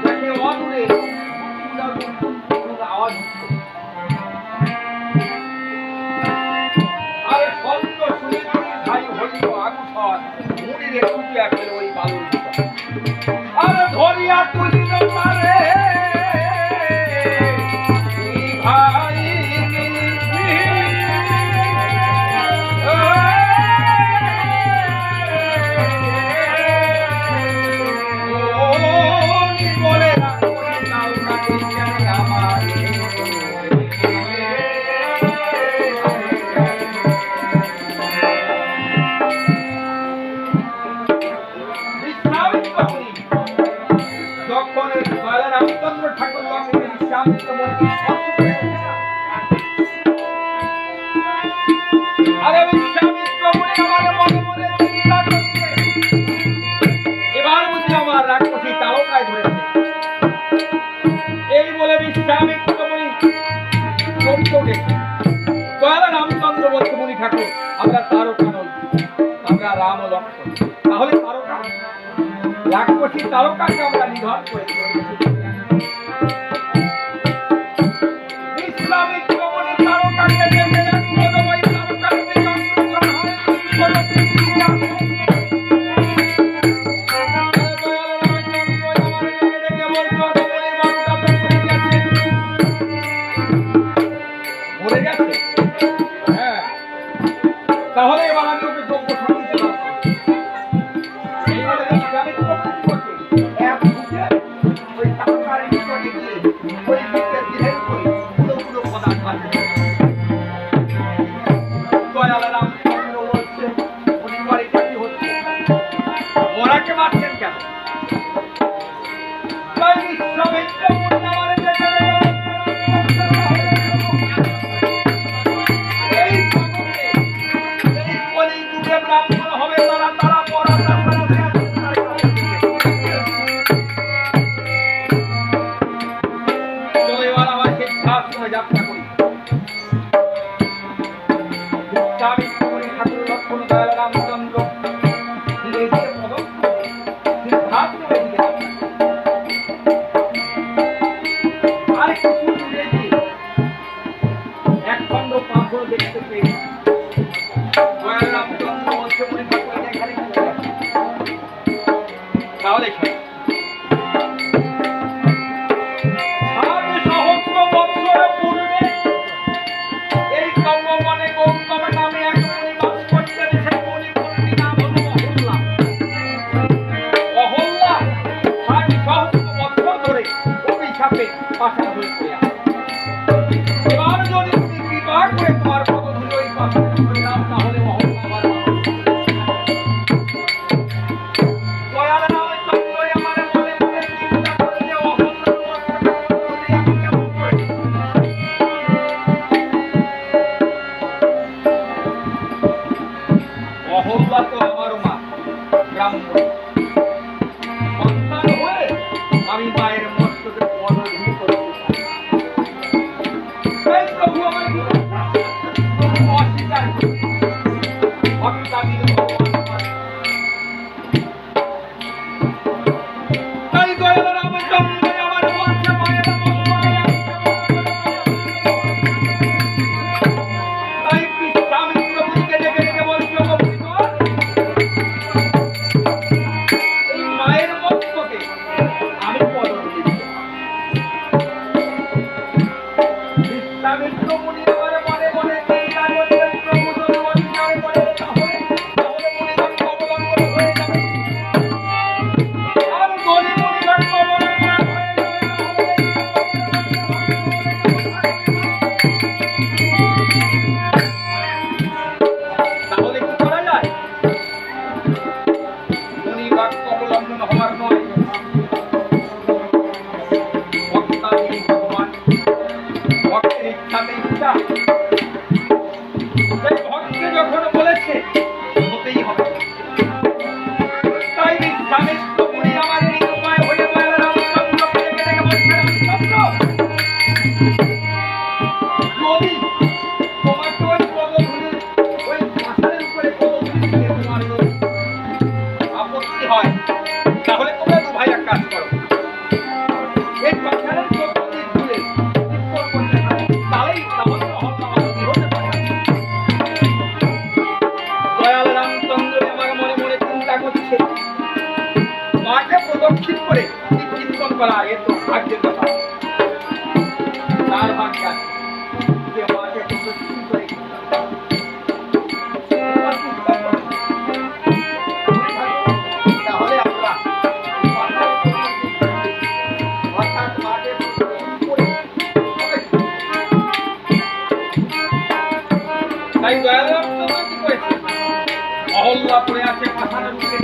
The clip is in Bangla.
দেখে অদূরে আওয়াজ হচ্ছে। আরে শব্দ শুনে ভাই হইল আগুন মুড়ি রেখে ফেলে ওই বালুর ভিতর। আরে ধরিয়া তুলিল পারে ভাই বলে আমার যখন রামচন্দ্র ঠাকুর বিশ্বামিত্র মন্দির আরে বিশ্বামিত্র মনে মনে মনে চিন্তা করছে, এবার বুঝি আমার রাক্ষসী তারকায় ধরেছে। এই বলে বিশ্বামিত্র মুনি দয়াল রামচন্দ্র বলছে, মুনি ঠাকুর আমরা তারকা নই, আমরা রাম ও লক্ষ্মণ। তাহলে তারকা রাক্ষসী তারকাকে আমরা নিধন করেছি। বিশ্বামিত্র মুনি তারকাকে দেখে একপদময় তারকার দিকে অগ্রসর হয়। তাহলে এবার আমি ওকে যোগ্য শান্তি দান করব। এই বলে বিশ্বামিত্র করছে এক বুঝে ওই তারকার নিকটে গিয়ে ওই দিকে ধীরে করে পুরো পদার্থ আছে। দয়াল রামচন্দ্র বলছে, পরিবার এটা কি হচ্ছে? ওরাকে মারছেন কেন? তাই বিশ্বামিত্র আমার দেখে ব্রাহ্মণ হবে তারা তারা এবার আমার সিদ্ধাশ্রমে যাত্রা করি। ঠাকুর লক্ষ্মণ দয়াল রামচন্দ্র ধীরে ধীরে সিদ্ধাশ্রমে দিকে আর কিছু দূরে গিয়ে এক খণ্ড পাথর দেখতে পেয়ে দয়াল রামচন্দ্র বলছে, মুনি ঠাকুর এখানে কি করে? তাহলে সহস্র বৎসর পূর্বে এই কর্মবনে গৌতম নামে এক মুনি বাস করতেন। সেই মুনি মুনির নাম হলো অহল্যা। অহল্যা ৬০ সহস্র বৎসর ধরে অভিশাপে পাশান হয়ে পড়ে আছে। এবার যদি তুমি কৃপা করে তোমার পদধূলি ওই পাথরে নাম, তাহলে অহল্যা আমার দয়াল রামচন্দ্র আমার মনে মনে চিন্তা করে যে অহল্যা আমি কেমন করে? অহল্যা তো আমার মা, ব্রাহ্মণ সন্তান হয়ে আমি মায়ের মস্তকে পদধূলি করতে চাই। দক্ষিণ করে কীর্তন করা এ তো ভাগ্যের কথা। তার ভাগ্য আছে যে আমাকে প্রদক্ষিণ করে তাহলে আমরা অর্থাৎ মাঠে তাই দয়ালু রামচন্দ্র কি করেছে? মহল্লা পড়ে আছে পাথারের মুখে